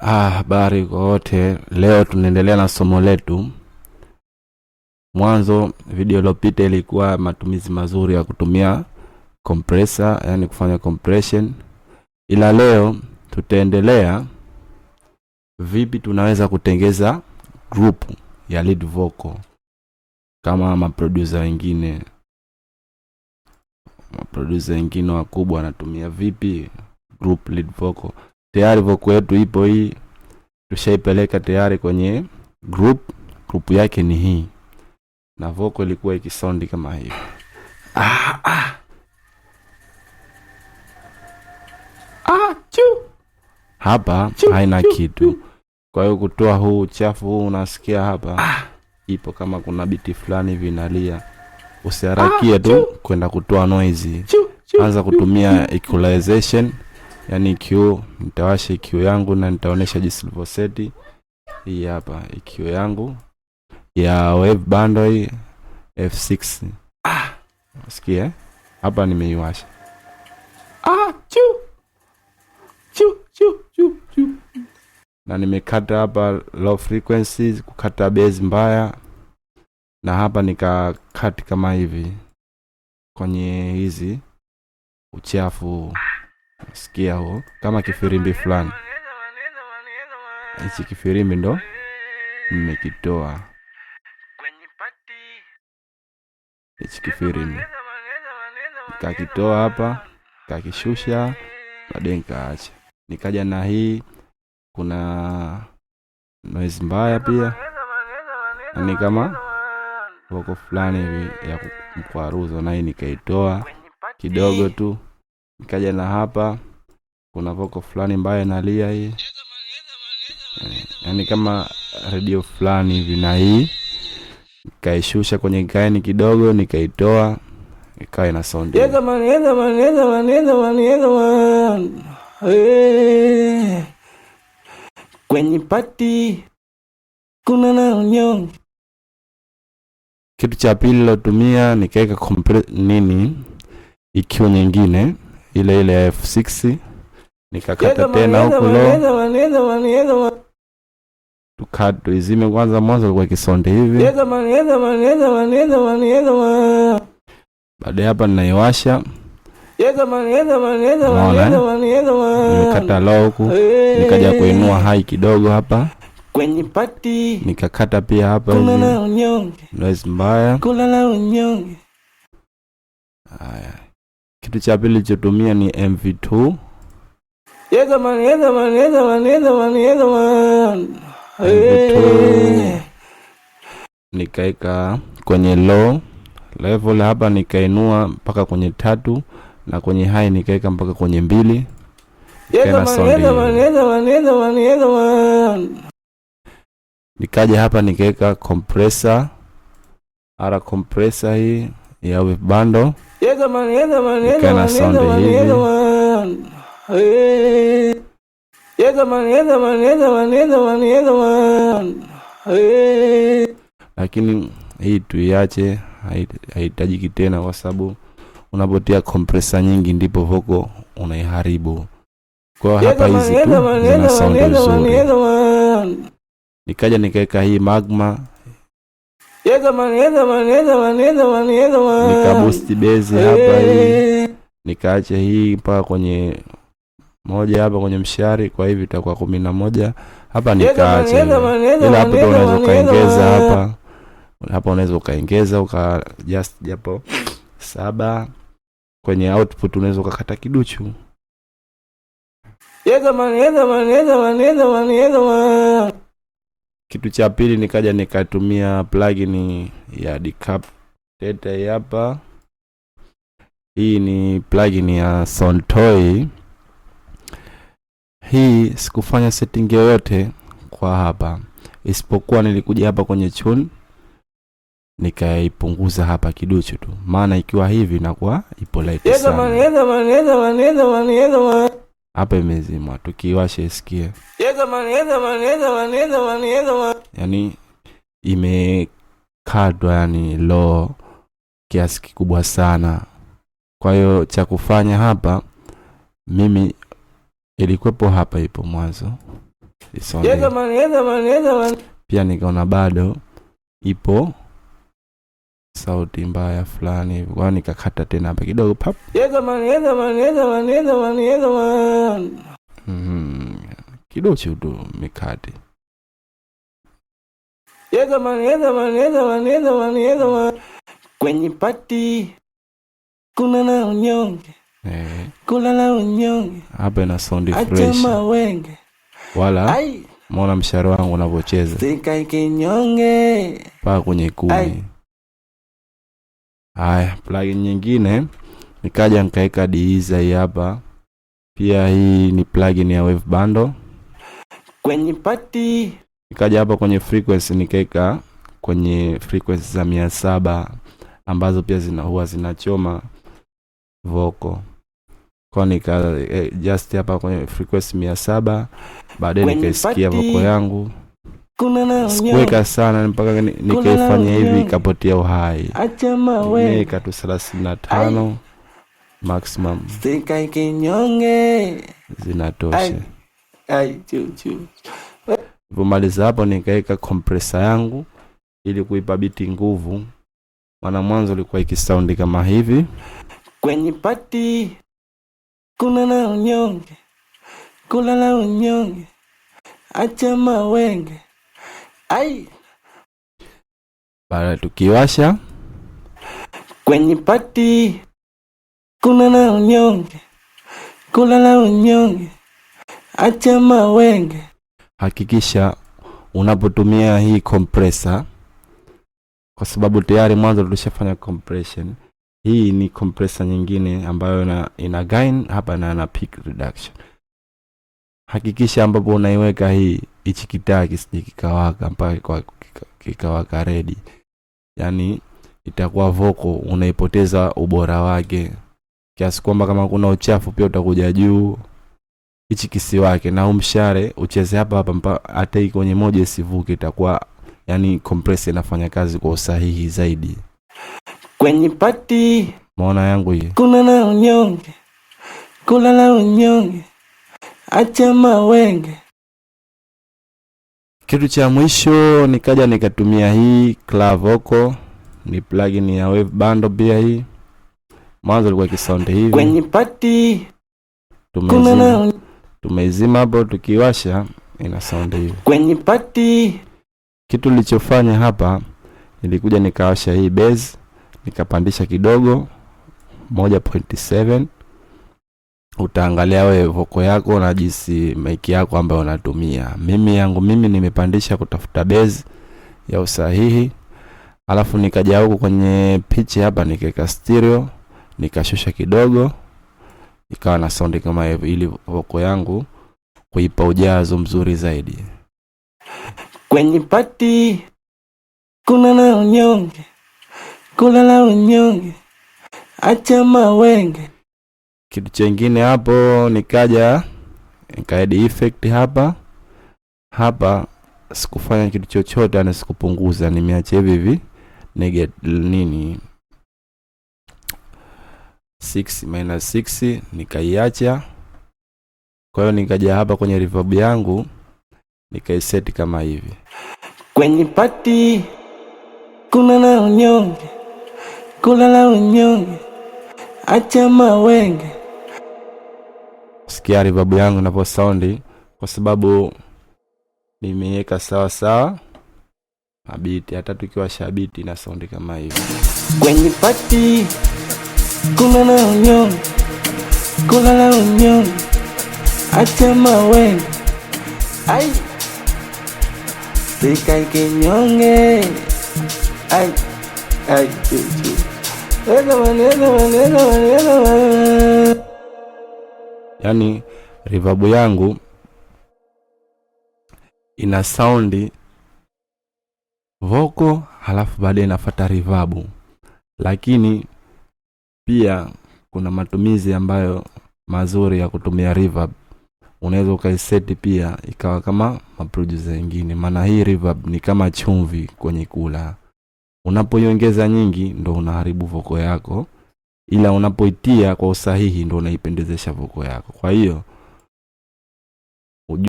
Habari kwa wote. Leo tunaendelea na somo letu. Mwanzo video iliyopita ilikuwa matumizi mazuri ya kutumia compressor, yani kufanya compression. Ila leo tutaendelea vipi tunaweza kutengeza group ya lead vocal kama maproducer wengine. Maproducer wengine wakubwa wanatumia vipi group lead vocal. Tayari vocal yetu ipo hii. Tushaipeleka tayari kwenye group yake ni hii. Na vocal ilikuwa ikisound kama hivi. Hapa haina kitu. Kwa hiyo kutoa huu uchafu huu unasikia hapa. Ipo kama kuna biti fulani vinalia. Usiharakie tu kwenda kutoa noise. Anza kutumia equalization. Yani EQ, nitawasha EQ yangu na nitaonesha jinsi nilivyoseti. Hii hapa EQ yangu ya wave band hii F6. Usikie? Hapa nimeiwasha. Na nimekata hapa low frequencies kukata bass mbaya. Na hapa nikakati kama hivi kwenye hizi uchafu. Sikia huo kama kifirimbi fulani. Hichi kifirimbi ndo nimekitoa. Hichi kifirimbi nikakitoa hapa, nikakishusha, baadaye nikaacha. Nikaja na hii kuna noise mbaya pia. Ni kama vocal fulani hivi ya mkwaruzo, na hii nikaitoa kidogo tu. Nikaja na hapa kuna vocal fulani mbaya inalia hii. Yani kama radio fulani hivi, na hii nikaishusha kwenye gain kidogo, nikaitoa ikawa ina sound. Kwenye party kuna na unyong. Kitu cha pili nilotumia nikaweka EQ nyingine ile ya F6, nikakata tena huko low. Tukatu izime kwanza, mwanzo kwa kisonde hivi. Baada hapa ninaiwasha. Nikakata low huko, nikaja kuinua high kidogo hapa kwenye party, nikakata pia hapa hivi noise mbaya. Haya, kitu cha pili nilichotumia ni MV2. Nikaeka kwenye low level hapa, nikainua mpaka kwenye 3, na kwenye high nikaeka mpaka kwenye 2. Nikaja hapa nikaeka compressor, compressor hii ya wave band. Nikana sound hivi. Lakini hii tuiache, haihitajiki tena, kwa sababu unapotia compressor nyingi ndipo vocal unaiharibu. Kwa hapa hizi tu zina sound nzuri. Nikaja nikaeka hii magma. Nikaboost bass hapa hii. Nikaacha hii mpaka kwenye moja hapa kwenye mshari, kwa hivi itakuwa 11. Hapa nikaacha. Ila hapo unaweza kaongeza hapa. Hapa unaweza kaongeza just japo 7. Kwenye output unaweza ukakata kiduchu. Kitu cha pili nikaja nikatumia plugin ya Decapitator hapa. Hii ni plugin ya Soundtoy. Hii sikufanya setting yoyote kwa hapa, isipokuwa nilikuja hapa kwenye tune nikaipunguza hapa kiduchu tu, maana ikiwa hivi inakuwa ipo light sana. Hapa imezimwa, tukiwasha isikie. Yani imekadwa, yani low kiasi kikubwa sana. Kwa hiyo cha kufanya hapa mimi ilikuwepo hapa ipo mwanzo. Pia nikaona bado ipo sauti mbaya fulani hivi, kwa nikakata tena hapa kidogo pap. Kidogo tu mikate. Kwenye pati kuna na unyonge, kula na unyonge. Hapa ina sound fresh. Wala muona mshahara wangu unavyocheza. Sika kinyonge Paka kwenye 10. Haya, plugin nyingine nikaja nikaeka Deezer hii hapa. Pia hii ni plugin ya Wave Bundle. Kwenye pati nikaja hapa kwenye frequency nikaeka kwenye frequency za 700 ambazo pia huwa zinachoma vocal. Kwa nika just hapa kwenye frequency 700, baadaye nikaisikia vocal yangu. Sikuweka sana mpaka nikaifanya hivi ikapotea uhai. Nika tu 35 maximum. Sika kinyonge zinatosha. Vumaliza hapo nikaeka compressor yangu ili kuipa biti nguvu. Maana mwanzo ilikuwa ikisound kama hivi. Kwenye pati kuna na unyonge, kula na unyonge, acha mawenge. Baada tukiwasha kwenye pati kuna na unyonge, kula na unyonge, acha mawenge. Hakikisha unapotumia hii compressor, kwa sababu tayari mwanzo tulishafanya compression. Hii ni compressor nyingine ambayo ina gain hapa na ina peak reduction. Hakikisha ambapo unaiweka hichi kitaa kisije kikawaka mpaka kikawaka ready. Yani itakuwa vocal unaipoteza ubora wake. Kiasi kwamba kama kuna uchafu pia utakuja juu hichi kisiwake, na umshare ucheze hapa hata iko kwenye moja isivuke, itakuwa yani compressor inafanya kazi kwa usahihi zaidi. Kwenye pati maona yangu hii kuna na unyonge, kula na unyonge, acha mawenge. Kitu cha mwisho nikaja nikatumia hii Clavocal, ni plugin ya Wave Bundle pia hii. Mwanzo ilikuwa kisound hivi. Kwenye pati tumezima hapo, tukiwasha ina sound hivi. Kwenye pati kitu nilichofanya hapa nilikuja nikawasha hii bass, nikapandisha kidogo 1.7. Utaangalia wewe vocal yako na jinsi mic yako ambayo unatumia. Mimi nimepandisha kutafuta bass ya usahihi. Alafu nikaja huko kwenye pitch hapa nikaweka stereo, nikashusha kidogo, ikawa na sound kama hiyo, ili vocal yangu kuipa ujazo mzuri zaidi. Kwenye pati kuna na unyonge, kula na unyonge, acha mawenge. Kitu kingine hapo nikaja nikaed effect hapa sikufanya kitu chochote, na sikupunguza, nimeacha hivi nini 6 nikaiacha. Kwa hiyo nikaja hapa kwenye reverb yangu nikaiset kama hivi. Kwenye pati kuna na unyonge, kula na unyonge, acha mawenge. Sikia reverb yangu inapo sound, kwa sababu nimeweka sawa na beat. Hata tukiwasha beat na sound kama hivi. Kwenye pati kuna na unyonge, kula na unyonge, acha mawenge. Sika kinyonge. Yani reverb yangu ina sound vocal, halafu baadaye inafuata reverb. Lakini pia kuna matumizi ambayo mazuri ya kutumia reverb. Unaweza ukaiset pia ikawa kama maproducer wengine, maana hii reverb ni kama chumvi kwenye kula. Unapoiongeza nyingi ndo unaharibu vocal yako, ila unapoitia kwa usahihi ndo unaipendezesha vocal yako. Kwa hiyo